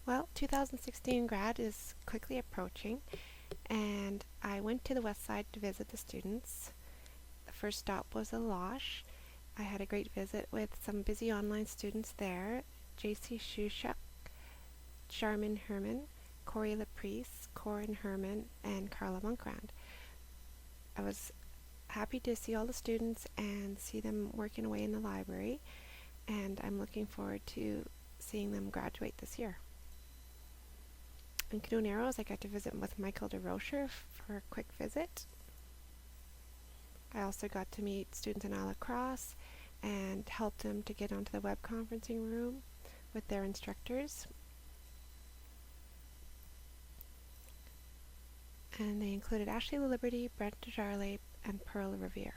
Well, 2016 grad is quickly approaching, and I went to the west side to visit the students. The first stop was Alosh. I had a great visit with some busy online students there: JC Shushak, Charmin Herman, Corey Laprice, Corin Herman, and Carla Monkrand. I was happy to see all the students and see them working away in the library, and I'm looking forward to seeing them graduate this year. In Canoe and Arrows, I got to visit with Michael DeRocher for a quick visit. I also got to meet students in La Crosse and helped them to get onto the web conferencing room with their instructors. And they included Ashley Liberty, Brent DeJarle, and Pearl Revere.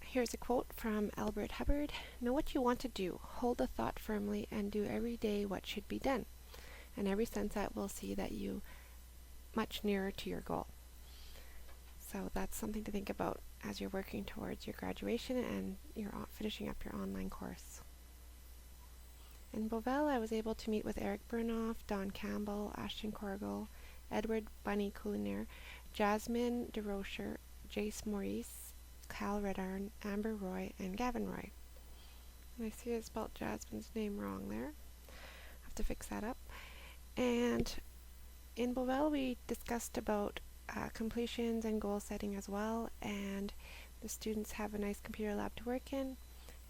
Here's a quote from Albert Hubbard: "Know what you want to do, hold the thought firmly, and do every day what should be done. And every sunset will see that you much nearer to your goal." So that's something to think about as you're working towards your graduation and you're finishing up your online course. In Beauvais, I was able to meet with Eric Burnoff, Don Campbell, Ashton Corrigal, Edward Bunny Kuliner, Jasmine DeRocher, Jace Maurice, Cal Redarn, Amber Roy, and Gavin Roy. And I see I spelled Jasmine's name wrong there. I have to fix that up. And in Beauvais, we discussed about completions and goal setting as well, and the students have a nice computer lab to work in,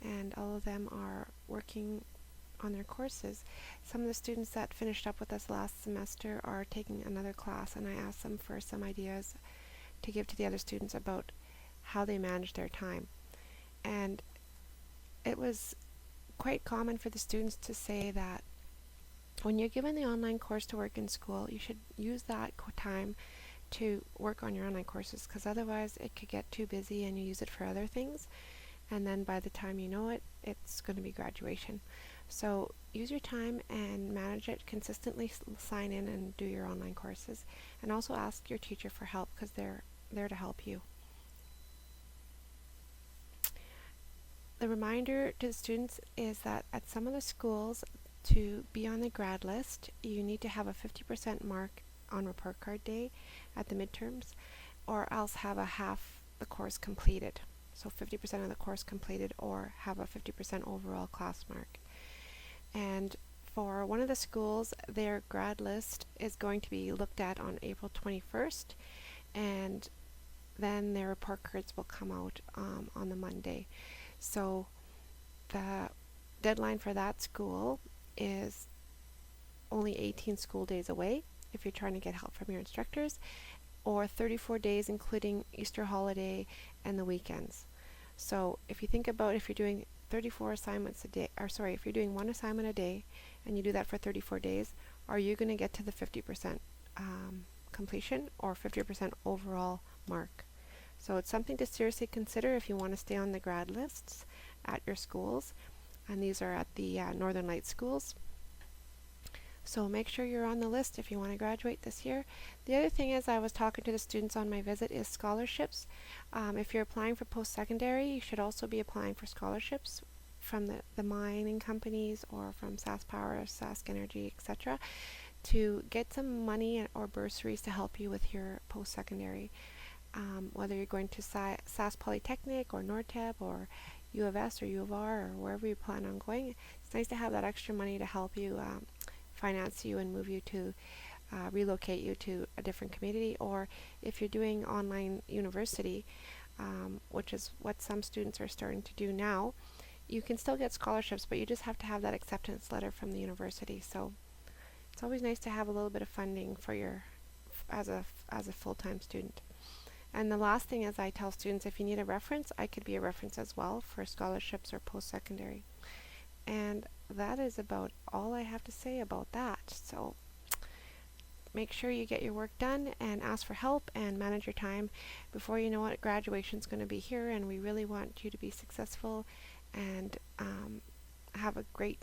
and all of them are working on their courses. Some of the students that finished up with us last semester are taking another class, and I asked them for some ideas to give to the other students about how they manage their time. And it was quite common for the students to say that when you're given the online course to work in school, you should use that time to work on your online courses, because otherwise it could get too busy and you use it for other things, and then by the time you know it, it's going to be graduation. So use your time and manage it consistently. Sign in and do your online courses, and also ask your teacher for help, because they're there to help you. The reminder to the students is that at some of the schools, to be on the grad list, you need to have a 50% mark on report card day at the midterms, or else have a half the course completed. So 50% of the course completed, or have a 50% overall class mark. And for one of the schools, their grad list is going to be looked at on April 21st, and then their report cards will come out on the Monday. So the deadline for that school is only 18 school days away if you're trying to get help from your instructors, or 34 days including Easter holiday and the weekends. So if you think about, if you're doing 34 assignments a day, if you're doing one assignment a day and you do that for 34 days, are you going to get to the 50% completion or 50% overall mark? So it's something to seriously consider if you want to stay on the grad lists at your schools, and these are at the Northern Lights schools. So make sure you're on the list if you want to graduate this year. The other thing is, I was talking to the students on my visit, is scholarships. If you're applying for post-secondary, you should also be applying for scholarships from the mining companies, or from SaskPower, Sask Energy, etc., to get some money or bursaries to help you with your post-secondary. Whether you're going to Sask Polytechnic or NORTEB or U of S or U of R or wherever you plan on going, it's nice to have that extra money to help you finance you and move you to relocate you to a different community. Or if you're doing online university, which is what some students are starting to do now, you can still get scholarships, but you just have to have that acceptance letter from the university. So it's always nice to have a little bit of funding for your as a full-time student. And the last thing is, I tell students, if you need a reference, I could be a reference as well for scholarships or post-secondary. And that is about all I have to say about that. So make sure you get your work done and ask for help and manage your time. Before you know it, graduation's going to be here, and we really want you to be successful and have a great